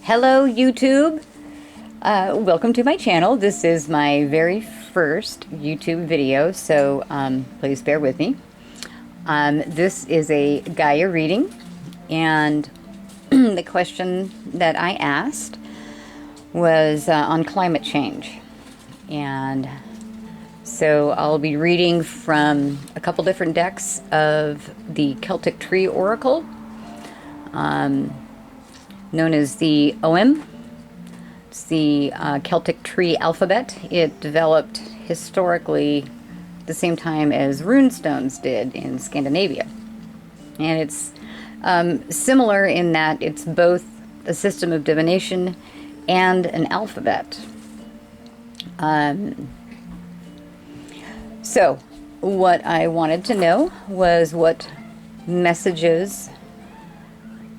Hello YouTube! Welcome to my channel. This is my very first YouTube video, so please bear with me. This is a Gaia reading, and the question that I asked was on climate change. And so I'll be reading from a couple different decks of the Celtic Tree Oracle, known as the OM. It's the Celtic Tree alphabet. It developed historically the same time as runestones did in Scandinavia. And it's similar in that it's both a system of divination and an alphabet. So what I wanted to know was what messages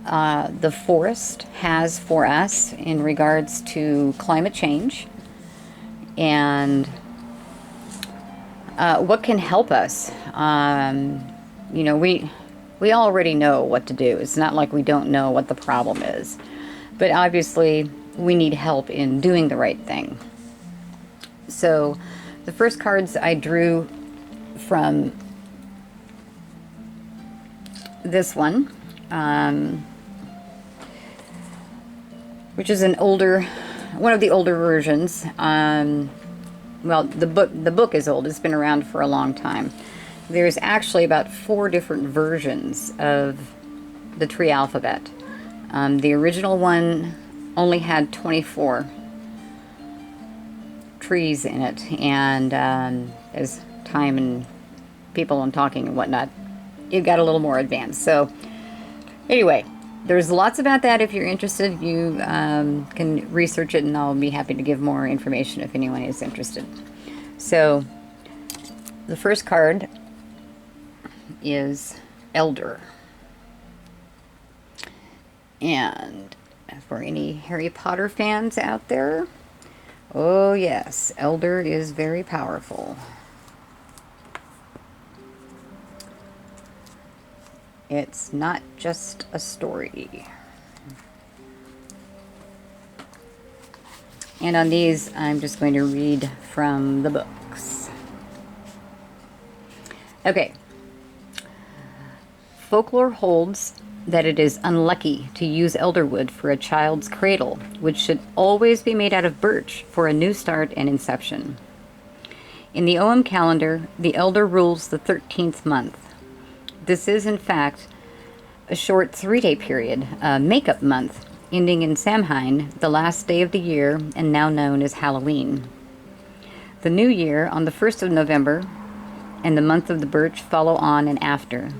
the forest has for us in regards to climate change, and what can help us. You know, we already know what to do. It's not like we don't know what the problem is, but obviously we need help in doing the right thing. So the first cards I drew from this one, which is an older, one of the older versions. Well, the book is old. It's been around for a long time. There's actually about 4 different versions of the tree alphabet. The original one only had 24 trees in it, and as time and people and talking and whatnot, it got a little more advanced. So anyway, there's lots about that. If you're interested, you can research it, and I'll be happy to give more information if anyone is interested. So the first card is Elder. And for any Harry Potter fans out there, oh yes, Elder is very powerful. It's not just a story. And on these, I'm just going to read from the books. Okay. Folklore holds that it is unlucky to use elderwood for a child's cradle, which should always be made out of birch for a new start and inception. In the OM calendar, the elder rules the 13th month. This is, in fact, a short 3-day period, a make-up month, ending in Samhain, the last day of the year, and now known as Halloween. The new year, on the 1st of November, and the month of the birch follow on and after.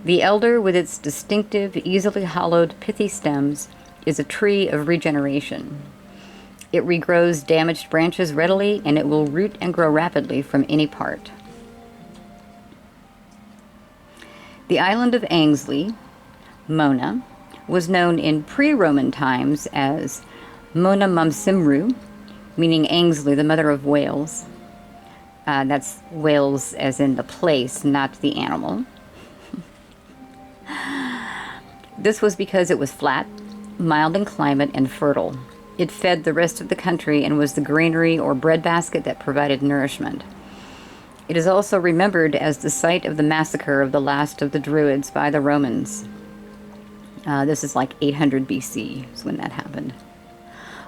The elder, with its distinctive, easily hollowed, pithy stems, is a tree of regeneration. It regrows damaged branches readily, and it will root and grow rapidly from any part. The island of Ainsley, Mona, was known in pre-Roman times as Mona Mumsimru, meaning Ainsley, the mother of Wales. That's Wales as in the place, not the animal. This was because it was flat, mild in climate, and fertile. It fed the rest of the country and was the granary or breadbasket that provided nourishment. It is also remembered as the site of the massacre of the last of the Druids by the Romans. This is like 800 BC is when that happened.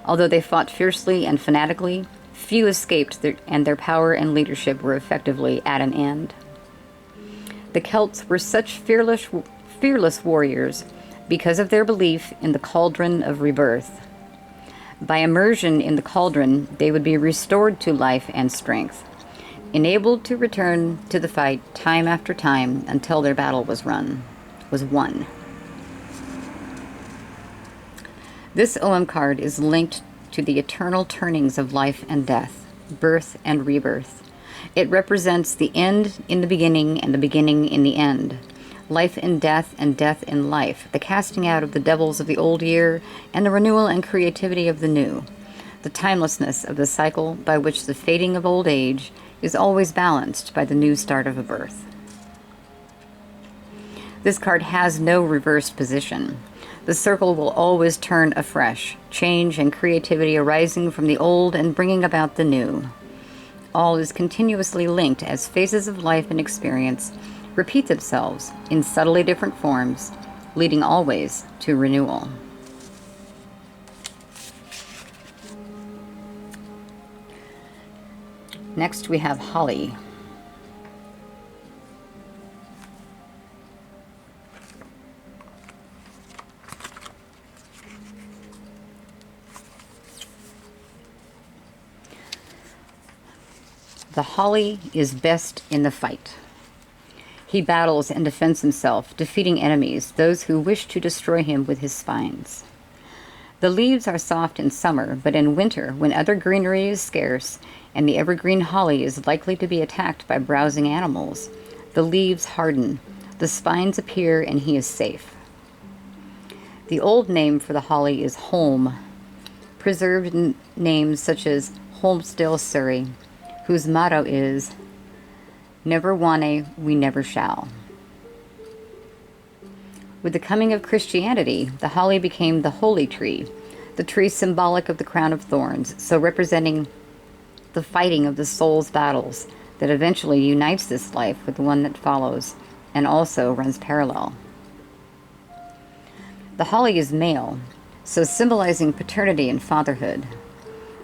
Although they fought fiercely and fanatically, few escaped, and their power and leadership were effectively at an end. The Celts were such fearless warriors because of their belief in the cauldron of rebirth. By immersion in the cauldron, they would be restored to life and strength, enabled to return to the fight time after time until their battle was won. This OM card is linked to the eternal turnings of life and death, birth and rebirth. It represents the end in the beginning and the beginning in the end, life in death and death in life, the casting out of the devils of the old year and the renewal and creativity of the new, the timelessness of the cycle by which the fading of old age is always balanced by the new start of a birth. This card has no reversed position. The circle will always turn afresh, change and creativity arising from the old and bringing about the new. All is continuously linked as phases of life and experience repeat themselves in subtly different forms, leading always to renewal. Next we have holly. The holly is best in the fight. He battles and defends himself, defeating enemies, those who wish to destroy him with his spines. The leaves are soft in summer, but in winter, when other greenery is scarce, and the evergreen holly is likely to be attacked by browsing animals, the leaves harden, the spines appear, and he is safe. The old name for the holly is holm, preserved in names such as Holmesdale, Surrey, whose motto is, "Never wane, we never shall." With the coming of Christianity, the holly became the holy tree, the tree symbolic of the crown of thorns, so representing the fighting of the soul's battles that eventually unites this life with the one that follows and also runs parallel. The holly is male, so symbolizing paternity and fatherhood.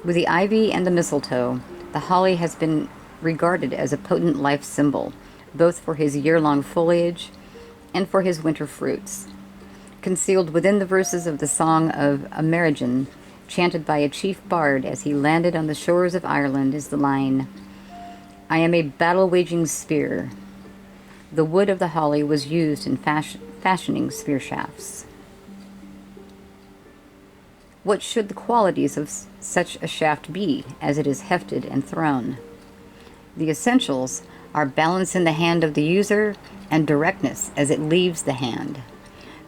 With the ivy and the mistletoe, the holly has been regarded as a potent life symbol, both for his year-long foliage and for his winter fruits. Concealed within the verses of the Song of Amerigen, chanted by a chief bard as he landed on the shores of Ireland, is the line, "I am a battle-waging spear." The wood of the holly was used in fashioning spear shafts. What should the qualities of such a shaft be as it is hefted and thrown? The essentials are balance in the hand of the user and directness as it leaves the hand.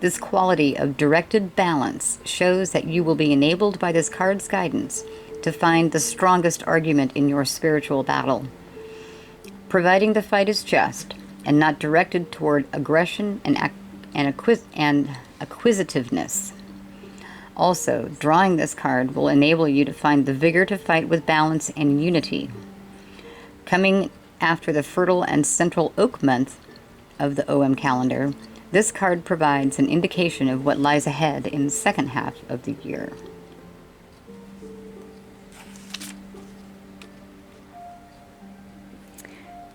This quality of directed balance shows that you will be enabled by this card's guidance to find the strongest argument in your spiritual battle, providing the fight is just and not directed toward aggression and acquisitiveness. Also, drawing this card will enable you to find the vigor to fight with balance and unity. Coming after the fertile and central oak month of the OM calendar, this card provides an indication of what lies ahead in the second half of the year.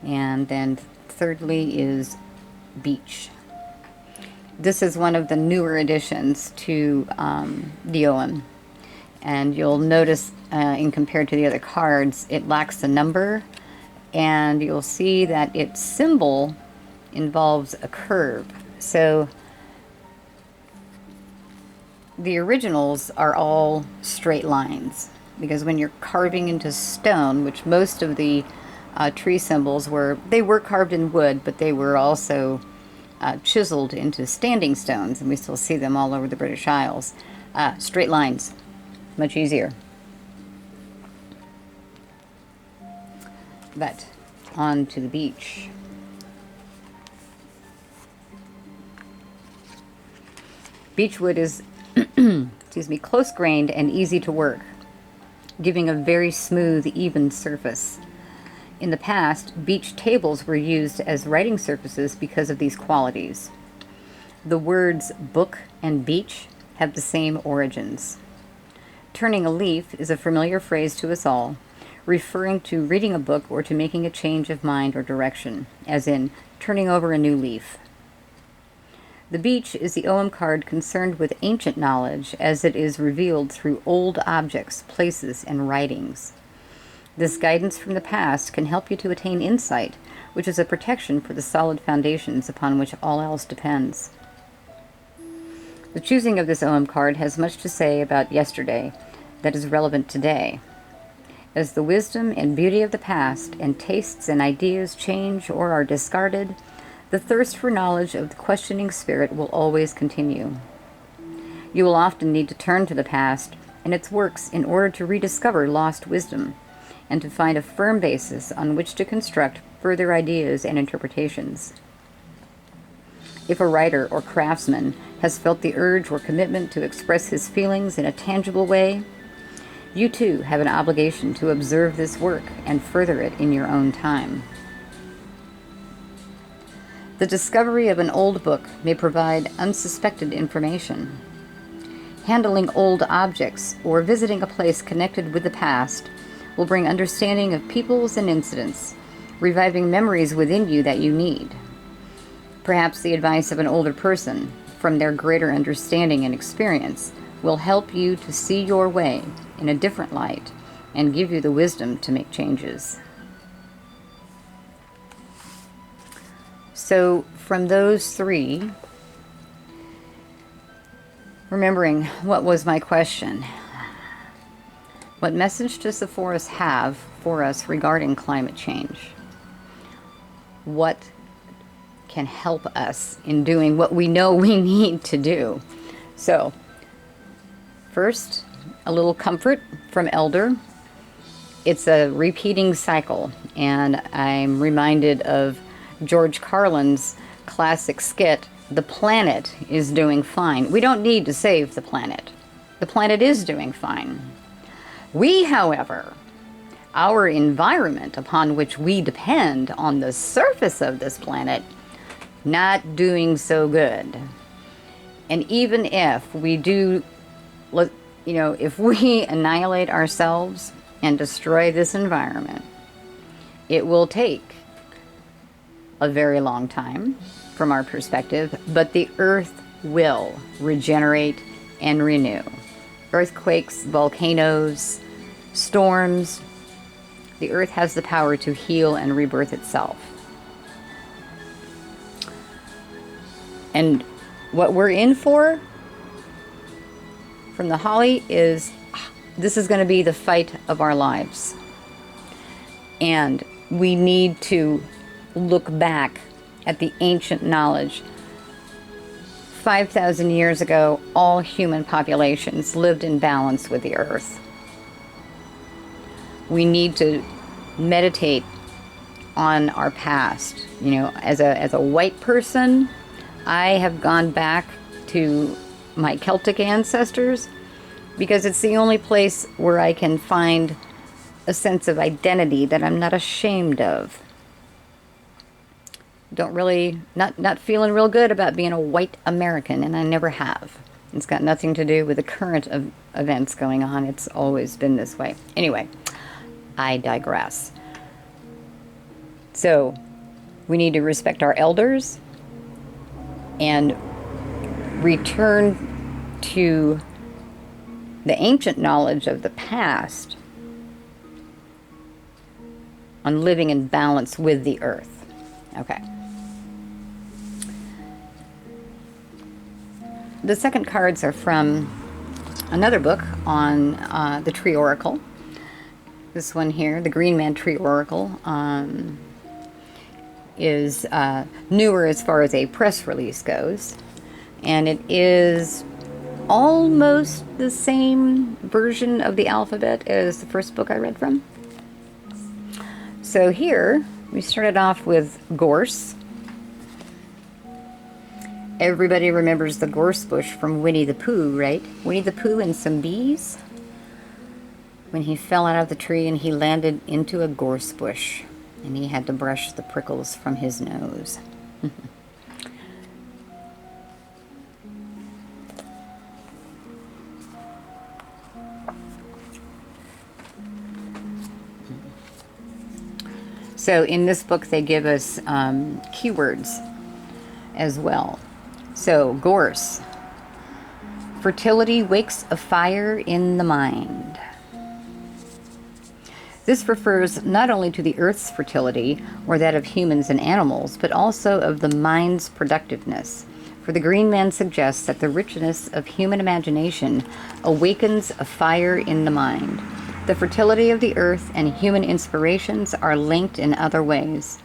And then thirdly is beech. This is one of the newer additions to the OM. And you'll notice in compared to the other cards, it lacks a number. And you'll see that its symbol involves a curve. So the originals are all straight lines, because when you're carving into stone, which most of the tree symbols were carved in wood, but they were also chiseled into standing stones, and we still see them all over the British Isles. Straight lines, much easier. But on to the beech. Beechwood is close-grained and easy to work, giving a very smooth, even surface. In the past, beech tables were used as writing surfaces because of these qualities. The words book and beech have the same origins. Turning a leaf is a familiar phrase to us all, referring to reading a book or to making a change of mind or direction, as in turning over a new leaf. The beech is the OM card concerned with ancient knowledge as it is revealed through old objects, places, and writings. This guidance from the past can help you to attain insight, which is a protection for the solid foundations upon which all else depends. The choosing of this OM card has much to say about yesterday that is relevant today. As the wisdom and beauty of the past and tastes and ideas change or are discarded, the thirst for knowledge of the questioning spirit will always continue. You will often need to turn to the past and its works in order to rediscover lost wisdom and to find a firm basis on which to construct further ideas and interpretations. If a writer or craftsman has felt the urge or commitment to express his feelings in a tangible way, you too have an obligation to observe this work and further it in your own time. The discovery of an old book may provide unsuspected information. Handling old objects or visiting a place connected with the past will bring understanding of peoples and incidents, reviving memories within you that you need. Perhaps the advice of an older person, from their greater understanding and experience, will help you to see your way in a different light and give you the wisdom to make changes. So from those three, remembering what was my question, what message does the forest have for us regarding climate change? What can help us in doing what we know we need to do? So, first, a little comfort from Elder. It's a repeating cycle, and I'm reminded of George Carlin's classic skit, "The planet is doing fine." We don't need to save the planet. The planet is doing fine. We, however, our environment upon which we depend on the surface of this planet, not doing so good. And even if we do, if we annihilate ourselves and destroy this environment, it will take a very long time from our perspective, but the earth will regenerate and renew. Earthquakes, volcanoes, storms, the earth has the power to heal and rebirth itself. And what we're in for from the Holly is, this is going to be the fight of our lives. And we need to look back at the ancient knowledge. 5,000 years ago, all human populations lived in balance with the earth. We need to meditate on our past. As a white person, I have gone back to my Celtic ancestors because it's the only place where I can find a sense of identity that I'm not ashamed of. Not feeling real good about being a white American, and I never have. It's got nothing to do with the current events going on. It's always been this way. Anyway, I digress. So, we need to respect our elders and return to the ancient knowledge of the past on living in balance with the earth. Okay. The second cards are from another book on the tree oracle. This one here, the Green Man Tree Oracle, is newer as far as a press release goes. And it is almost the same version of the alphabet as the first book I read from. So here, we started off with gorse. Everybody remembers the gorse bush from Winnie the Pooh, right? Winnie the Pooh and some bees? When he fell out of the tree and he landed into a gorse bush, and he had to brush the prickles from his nose. So in this book they give us keywords as well. So gorse, fertility wakes a fire in the mind. This refers not only to the earth's fertility or that of humans and animals, but also of the mind's productiveness. For the Green Man suggests that the richness of human imagination awakens a fire in the mind. The fertility of the earth and human inspirations are linked in other ways.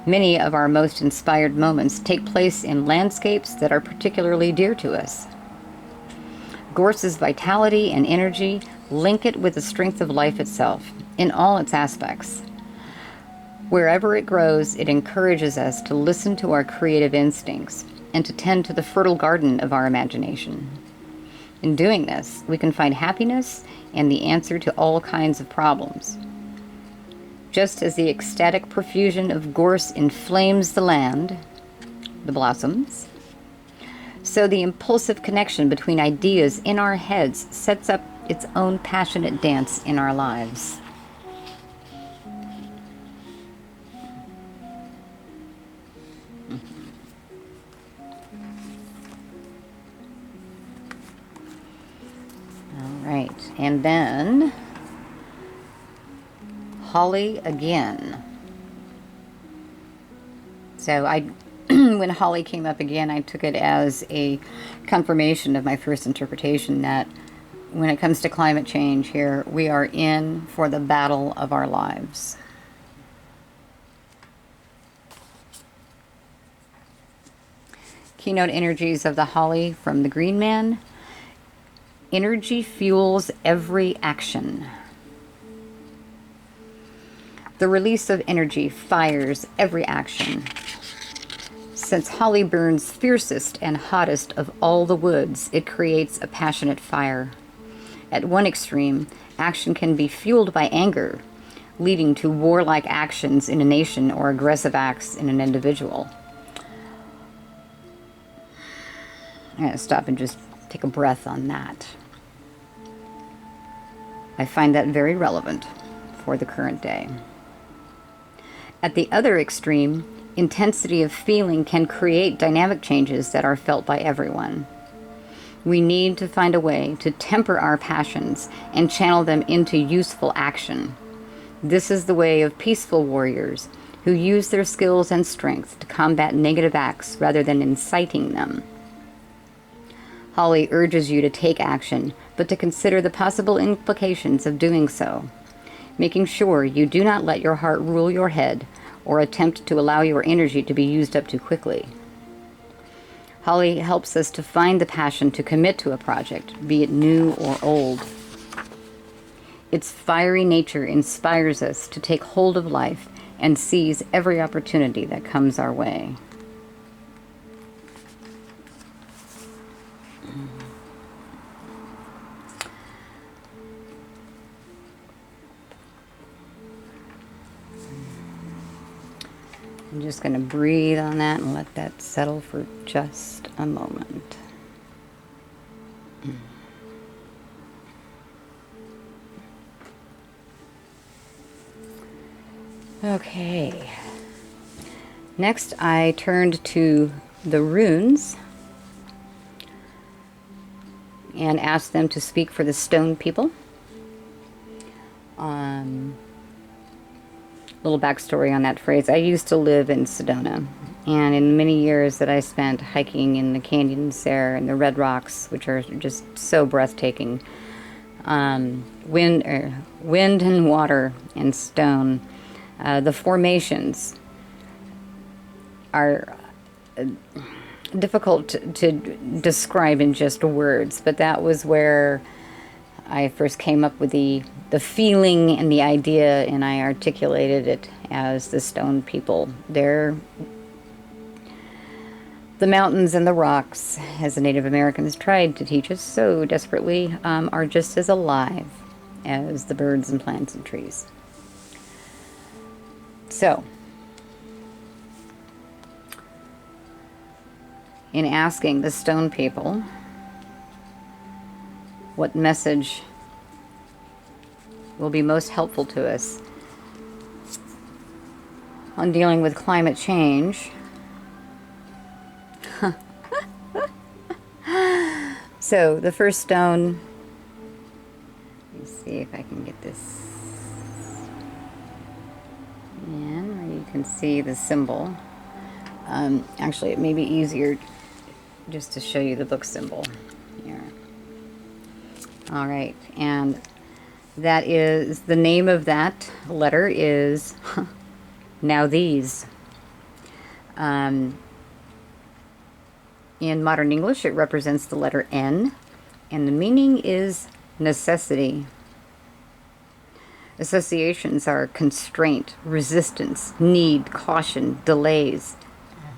Many of our most inspired moments take place in landscapes that are particularly dear to us. Gorse's vitality and energy link it with the strength of life itself, in all its aspects. Wherever it grows, it encourages us to listen to our creative instincts and to tend to the fertile garden of our imagination. In doing this, we can find happiness and the answer to all kinds of problems. Just as the ecstatic profusion of gorse inflames the land, the blossoms, so the impulsive connection between ideas in our heads sets up its own passionate dance in our lives. All right, and then Holly again. So when Holly came up again, I took it as a confirmation of my first interpretation that when it comes to climate change here, we are in for the battle of our lives. Keynote energies of the Holly from the Green Man. Energy fuels every action. The release of energy fires every action. Since holly burns fiercest and hottest of all the woods, it creates a passionate fire. At one extreme, action can be fueled by anger, leading to warlike actions in a nation or aggressive acts in an individual. I'm going to stop and just take a breath on that. I find that very relevant for the current day. At the other extreme, intensity of feeling can create dynamic changes that are felt by everyone. We need to find a way to temper our passions and channel them into useful action. This is the way of peaceful warriors who use their skills and strength to combat negative acts rather than inciting them. Holly urges you to take action, but to consider the possible implications of doing so, making sure you do not let your heart rule your head or attempt to allow your energy to be used up too quickly. Holly helps us to find the passion to commit to a project, be it new or old. Its fiery nature inspires us to take hold of life and seize every opportunity that comes our way. I'm just going to breathe on that and let that settle for just a moment. Okay. Next, I turned to the runes and asked them to speak for the stone people. Little backstory on that phrase. I used to live in Sedona, and in many years that I spent hiking in the canyons there and the red rocks, which are just so breathtaking, wind and water and stone, the formations are difficult to describe in just words, but that was where I first came up with the feeling and the idea, and I articulated it as the stone people. They're the mountains and the rocks, as the Native Americans tried to teach us so desperately, are just as alive as the birds and plants and trees. So, in asking the stone people what message will be most helpful to us on dealing with climate change. So the first stone, let me see if I can get this in where you can see the symbol. Actually, it may be easier just to show you the book symbol here. All right, and that is, the name of that letter is Now These. In modern English, it represents the letter N, and the meaning is necessity. Associations are constraint, resistance, need, caution, delays,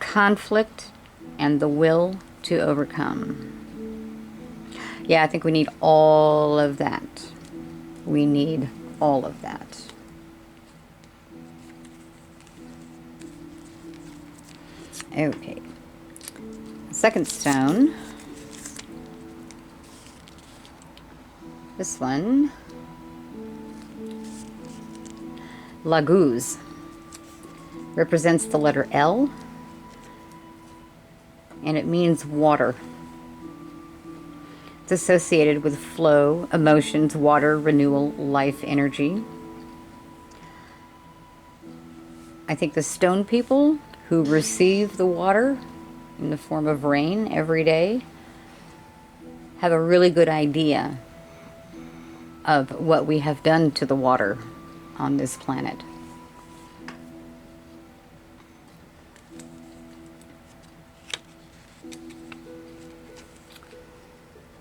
conflict, and the will to overcome. Yeah, I think we need all of that. We need all of that. Okay. Second stone. This one. Laguz. Represents the letter L. And it means water. It's associated with flow, emotions, water, renewal, life, energy. I think the stone people who receive the water in the form of rain every day have a really good idea of what we have done to the water on this planet.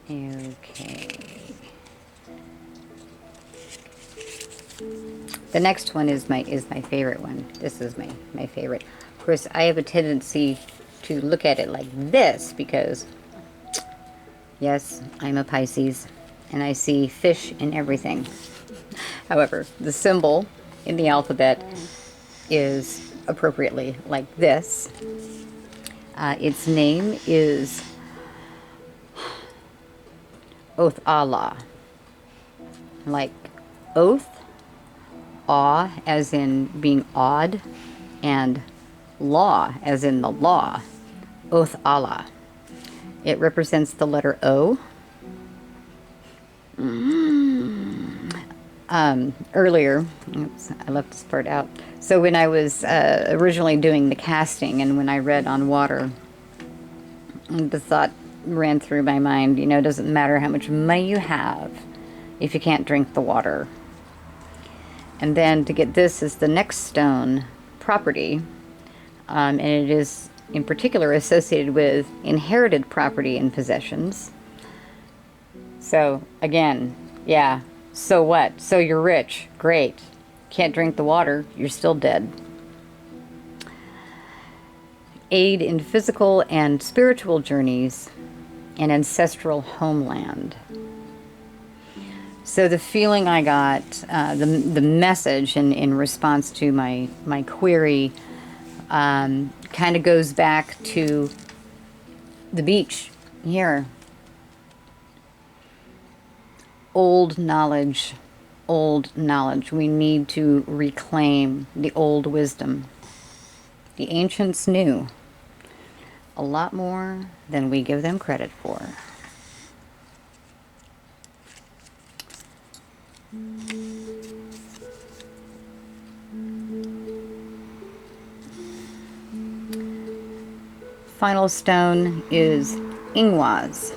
Okay. The next one is my favorite one. This is my favorite. Of course, I have a tendency to look at it like this because, yes, I'm a Pisces and I see fish in everything. However, the symbol in the alphabet is appropriately like this. Its name is Oath Allah, like oath, awe as in being awed, and law as in the law. Oath Allah. It represents the letter O. Earlier, oops, I left this part out. So when I was originally doing the casting and when I read on water, the thought ran through my mind, you know, it doesn't matter how much money you have if you can't drink the water. And then to get this is the next stone, property, and it is in particular associated with inherited property and possessions. So again, yeah, so what? So you're rich, great. Can't drink the water, you're still dead. Aid in physical and spiritual journeys and ancestral homeland. So the feeling I got, the message in response to my query kind of goes back to the beach here. Old knowledge, old knowledge. We need to reclaim the old wisdom. The ancients knew a lot more than we give them credit for. Final stone is Ingwaz.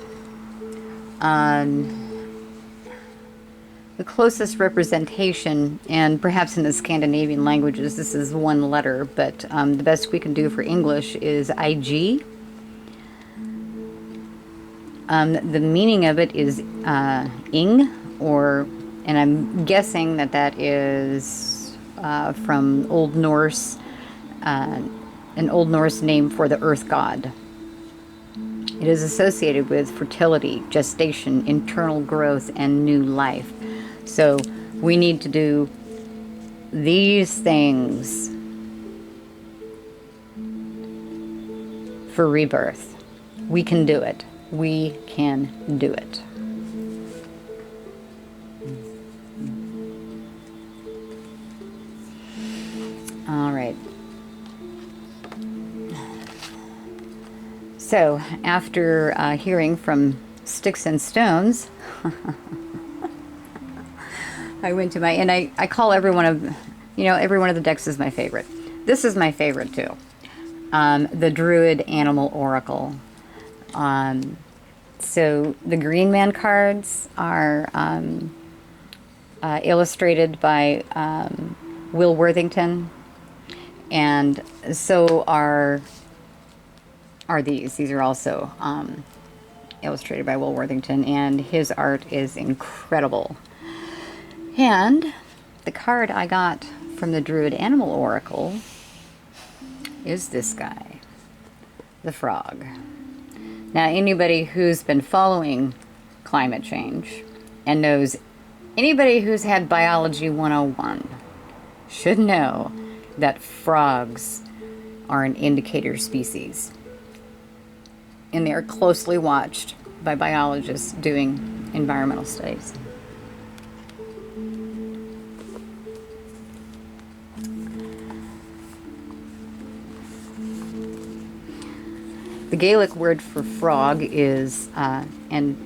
The closest representation, and perhaps in the Scandinavian languages this is one letter, but the best we can do for English is IG. The meaning of it is ing, and I'm guessing that is from Old Norse, an Old Norse name for the earth god. It is associated with fertility, gestation, internal growth, and new life. So we need to do these things for rebirth. We can do it. We can do it. All right. So after hearing from Sticks and Stones, I went to and I call every one of the decks is my favorite. This is my favorite too. The Druid Animal Oracle. So the Green Man cards are illustrated by Will Worthington, and so are these. These are also illustrated by Will Worthington, and his art is incredible. And The card I got from the Druid Animal Oracle is this guy, the frog. Now, anybody who's been following climate change and knows anybody who's had Biology 101 should know that frogs are an indicator species. And they are closely watched by biologists doing environmental studies. The Gaelic word for frog is, and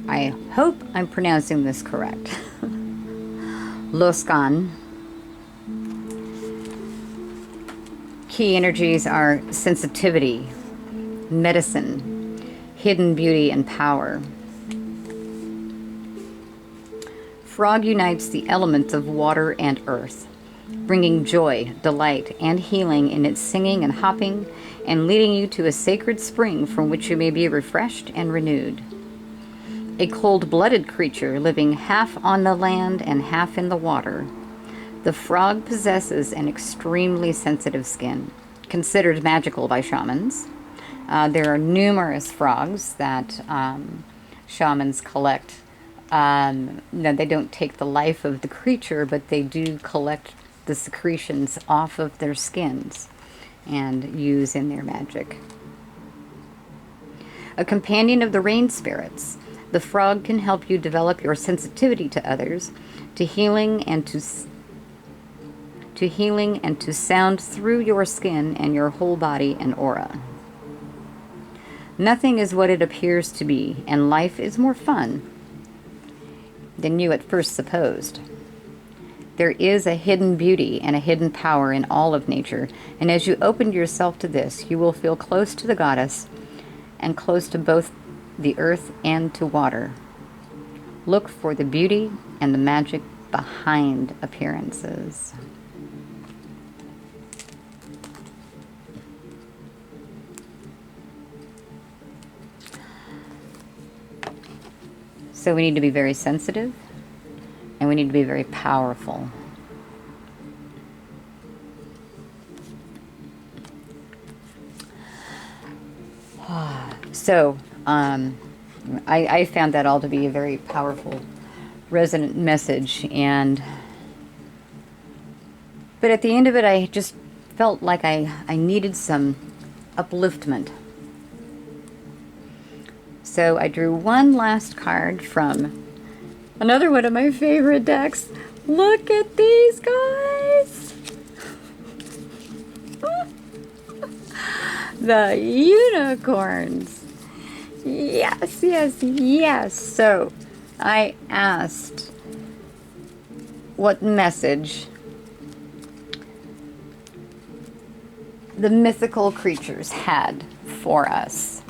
I hope I'm pronouncing this correct, Loscan. Key energies are sensitivity, medicine, hidden beauty, and power. Frog unites the elements of water and earth, bringing joy, delight, and healing in its singing and hopping, and leading you to a sacred spring from which you may be refreshed and renewed. A cold-blooded creature living half on the land and half in the water, the frog possesses an extremely sensitive skin, considered magical by shamans. There are numerous frogs that shamans collect. Now, they don't take the life of the creature, but they do collect the secretions off of their skins and use in their magic. A companion of the rain spirits, the frog can help you develop your sensitivity to others, to healing and to sound through your skin and your whole body and aura. Nothing is what it appears to be, and life is more fun than you at first supposed. There is a hidden beauty and a hidden power in all of nature, and as you open yourself to this, you will feel close to the goddess and close to both the earth and to water. Look for the beauty and the magic behind appearances. So we need to be very sensitive, and we need to be very powerful. So I found that all to be a very powerful, resonant message, but at the end of it, I just felt like I needed some upliftment. So I drew one last card from another one of my favorite decks. Look at these guys! The unicorns. Yes, yes, yes. So I asked what message the mythical creatures had for us.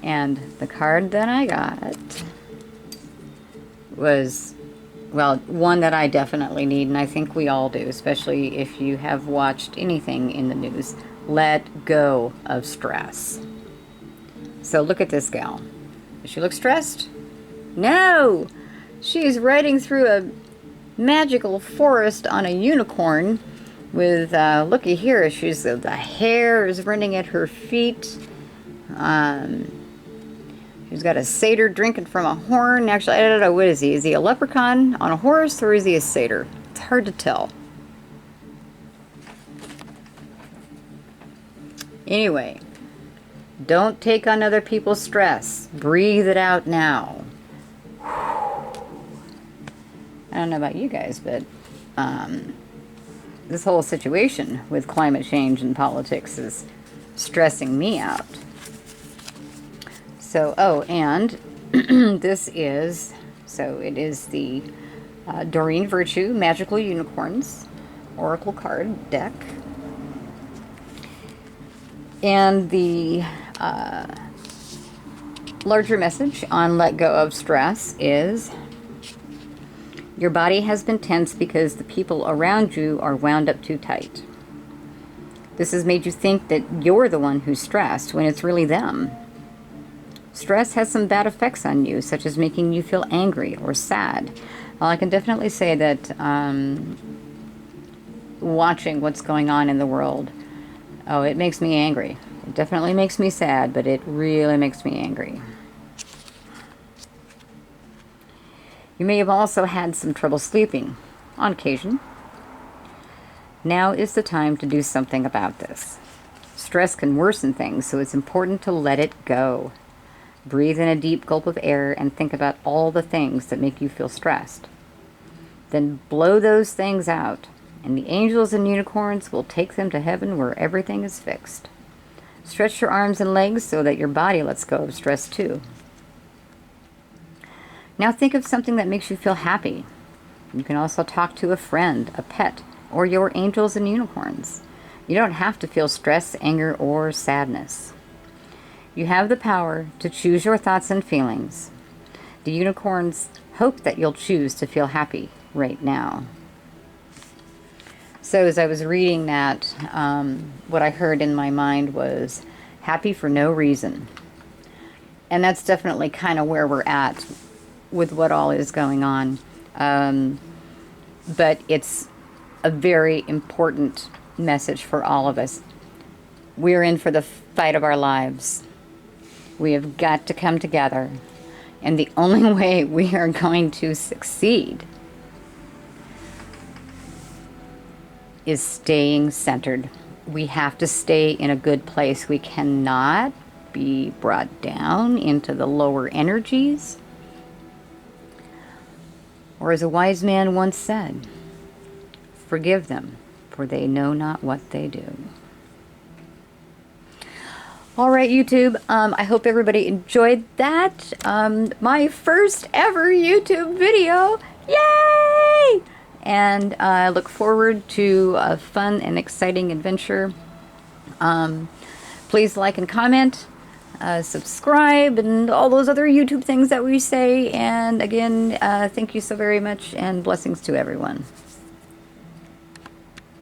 And the card that I got was, well, one that I definitely need, and I think we all do, especially if you have watched anything in the news. Let go of stress. So look at this gal. Does she look stressed? No! She's riding through a magical forest on a unicorn with, looky here, the hair is running at her feet. She's got a satyr drinking from a horn. Actually, I don't know, what is he? Is he a leprechaun on a horse, or is he a satyr? It's hard to tell. Anyway, don't take on other people's stress. Breathe it out now. I don't know about you guys, but this whole situation with climate change and politics is stressing me out. So, oh, and this is, so it is the Doreen Virtue Magical Unicorns Oracle card deck. And the larger message on Let Go of Stress is, your body has been tense because the people around you are wound up too tight. This has made you think that you're the one who's stressed when it's really them. Stress has some bad effects on you, such as making you feel angry or sad, Well, I can definitely say that watching what's going on in the world, oh, it makes me angry. It definitely makes me sad, but it really makes me angry. You may have also had some trouble sleeping on occasion. Now is the time to do something about this. Stress can worsen things, so it's important to let it go. Breathe in a deep gulp of air and think about all the things that make you feel stressed. Then blow those things out, and the angels and unicorns will take them to heaven where everything is fixed. Stretch your arms and legs so that your body lets go of stress too. Now think of something that makes you feel happy. You can also talk to a friend, a pet, or your angels and unicorns. You don't have to feel stress, anger, or sadness. You have the power to choose your thoughts and feelings. The unicorns hope that you'll choose to feel happy right now. So as I was reading that, what I heard in my mind was happy for no reason. And that's definitely kind of where we're at with what all is going on. But it's a very important message for all of us. We're in for the fight of our lives. We have got to come together. And the only way we are going to succeed is staying centered. We have to stay in a good place. We cannot be brought down into the lower energies. Or as a wise man once said, forgive them, for they know not what they do. All right, YouTube, I hope everybody enjoyed that. My first ever YouTube video. Yay! And I look forward to a fun and exciting adventure. Please like and comment, subscribe, and all those other YouTube things that we say. And again, thank you so very much, and blessings to everyone.